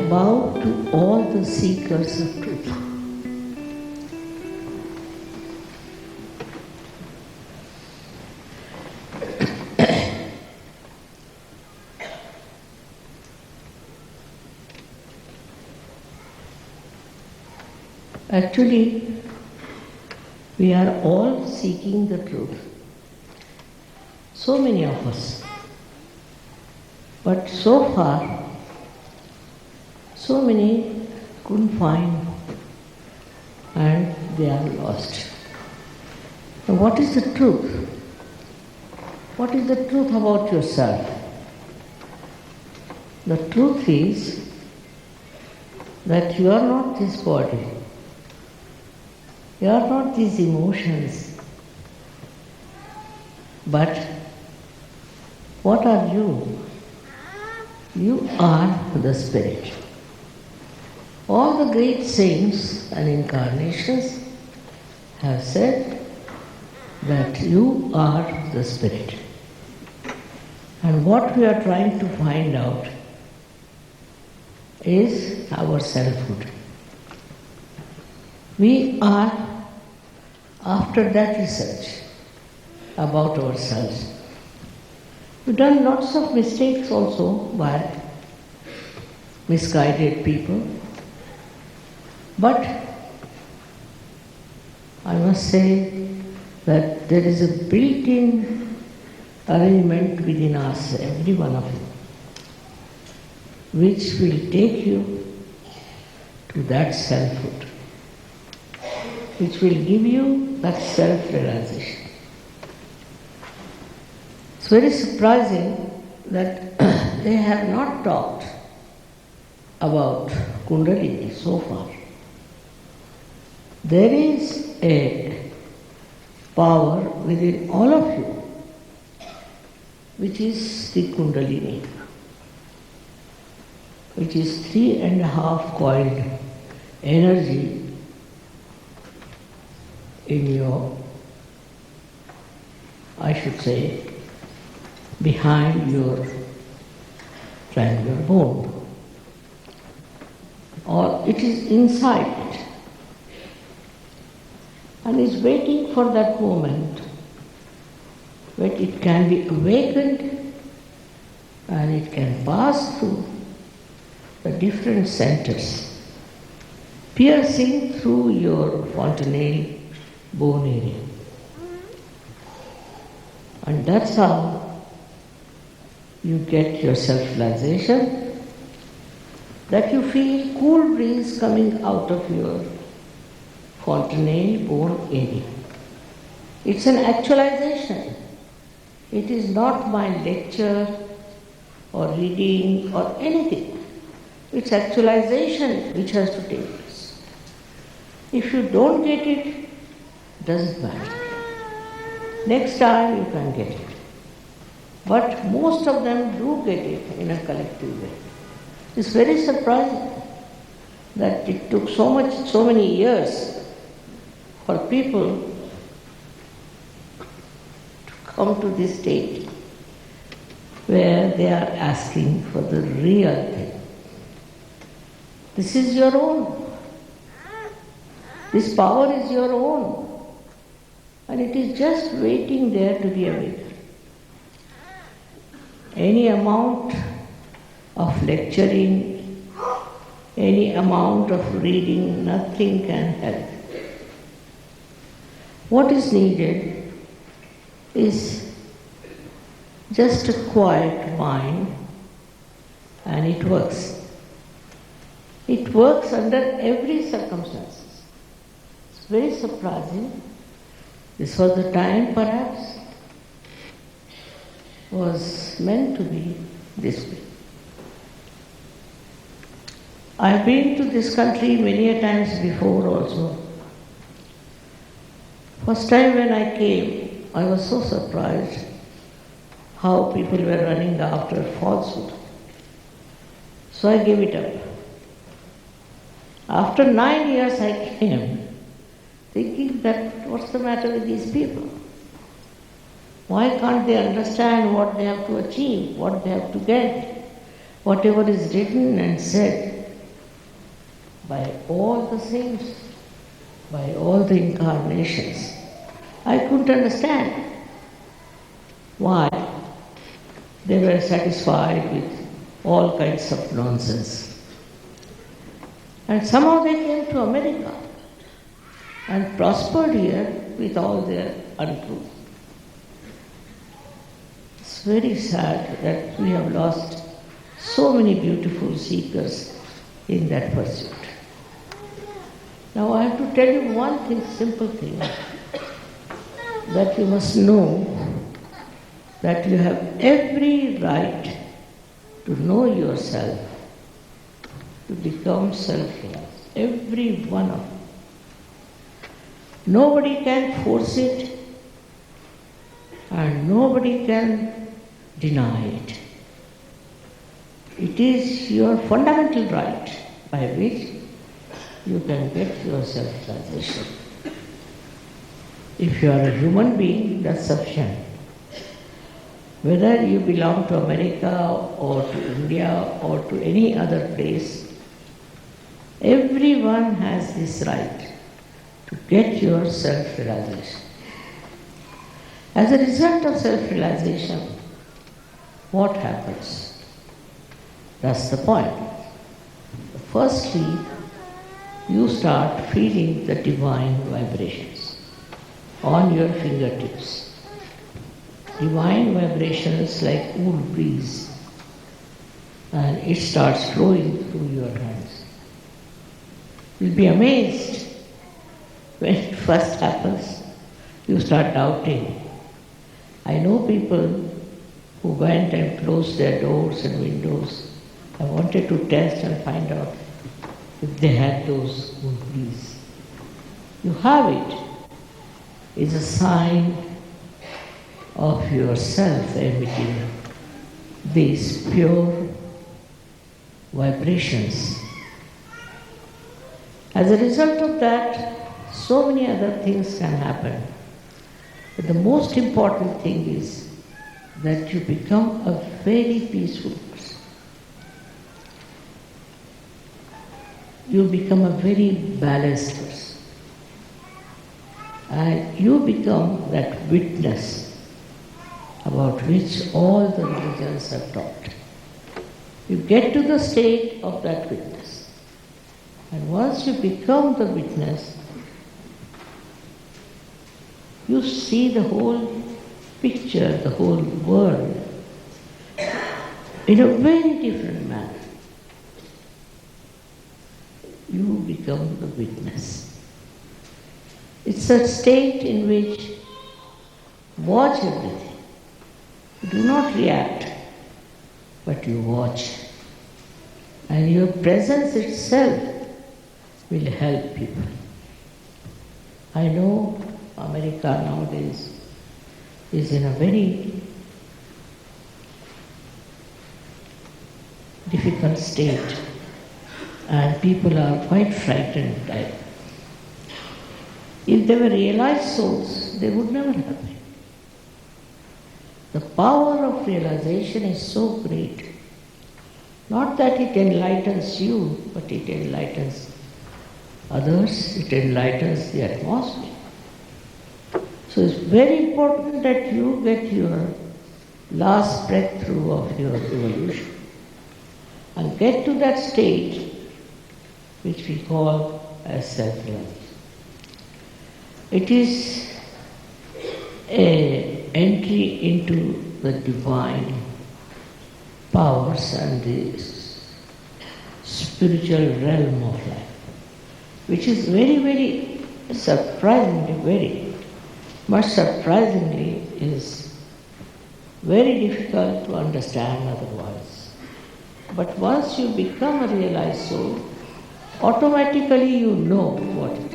bow to all the seekers of truth. Actually, we are all seeking the truth. So many of us. But so far, so many couldn't find and they are lost. Now, what is the truth? What is the truth about yourself? The truth is that you are not this body. You are not these emotions. But what are you? You are the Spirit. All the great saints and incarnations have said that you are the Spirit. And what we are trying to find out is our selfhood. We are after that research about ourselves. We've done lots of mistakes also by misguided people. But I must say that there is a built-in arrangement within us, every one of you, which will take you to that selfhood, which will give you that self-realization. It's very surprising that they have not talked about Kundalini so far. There is a power within all of you, which is the Kundalini, which is 3.5 coiled energy in your, I should say, behind your triangular bone, or it is inside it, and is waiting for that moment when it can be awakened and it can pass through the different centers, piercing through your fontanelle bone area. And that's how you get your self-realization, that you feel cool breeze coming out of your fontanelle bone area. It's an actualization. It is not my lecture or reading or anything. It's actualization which has to take place. If you don't get it, doesn't matter. Next time you can get it. But most of them do get it in a collective way. It's very surprising that it took so many years for people to come to this state where they are asking for the real thing. This is your own. This power is your own. And it is just waiting there to be awakened. Any amount of lecturing, any amount of reading, nothing can help. What is needed is just a quiet mind, and it works. It works under every circumstances. It's very surprising. This was the time perhaps was meant to be this way. I've been to this country many a times before also. First time when I came, I was so surprised how people were running after falsehood. So I gave it up. After 9 years I came, thinking that what's the matter with these people? Why can't they understand what they have to achieve, what they have to get? Whatever is written and said by all the saints, by all the incarnations. I couldn't understand why they were satisfied with all kinds of nonsense. And somehow they came to America and prospered here with all their untruth. It's very sad that we have lost so many beautiful seekers in that pursuit. Now I have to tell you one thing, simple thing, that you must know that you have every right to know yourself, to become self-realized. Every one of you. Nobody can force it and nobody can deny it. It is your fundamental right by which you can get your self-realization. If you are a human being, that's sufficient. Whether you belong to America or to India or to any other place, everyone has this right to get your self-realization. As a result of self-realization, what happens? That's the point. Firstly, you start feeling the divine vibrations on your fingertips. Divine vibrations like cool breeze, and it starts flowing through your hands. You'll be amazed when it first happens. You start doubting. I know people who went and closed their doors and windows. I wanted to test and find out if they had those cool breeze. You have it. It's a sign of yourself emitting these pure vibrations. As a result of that, so many other things can happen. But the most important thing is that you become a very peaceful person. You become a very balanced person. And you become that witness about which all the religions have taught. You get to the state of that witness. And once you become the witness, you see the whole picture, the whole world, in a very different manner. You become the witness. It's a state in which watch everything. You do not react, but you watch. And your presence itself will help people. I know America nowadays is in a very difficult state and people are quite frightened. If they were realized souls, they would never have been. The power of realization is so great. Not that it enlightens you, but it enlightens others, it enlightens the atmosphere. So it's very important that you get your last breakthrough of your evolution and get to that stage which we call as self-realization. It is an entry into the divine powers and the spiritual realm of life, which is very, very surprisingly, very much surprisingly is very difficult to understand otherwise. But once you become a realized soul, automatically you know what it is.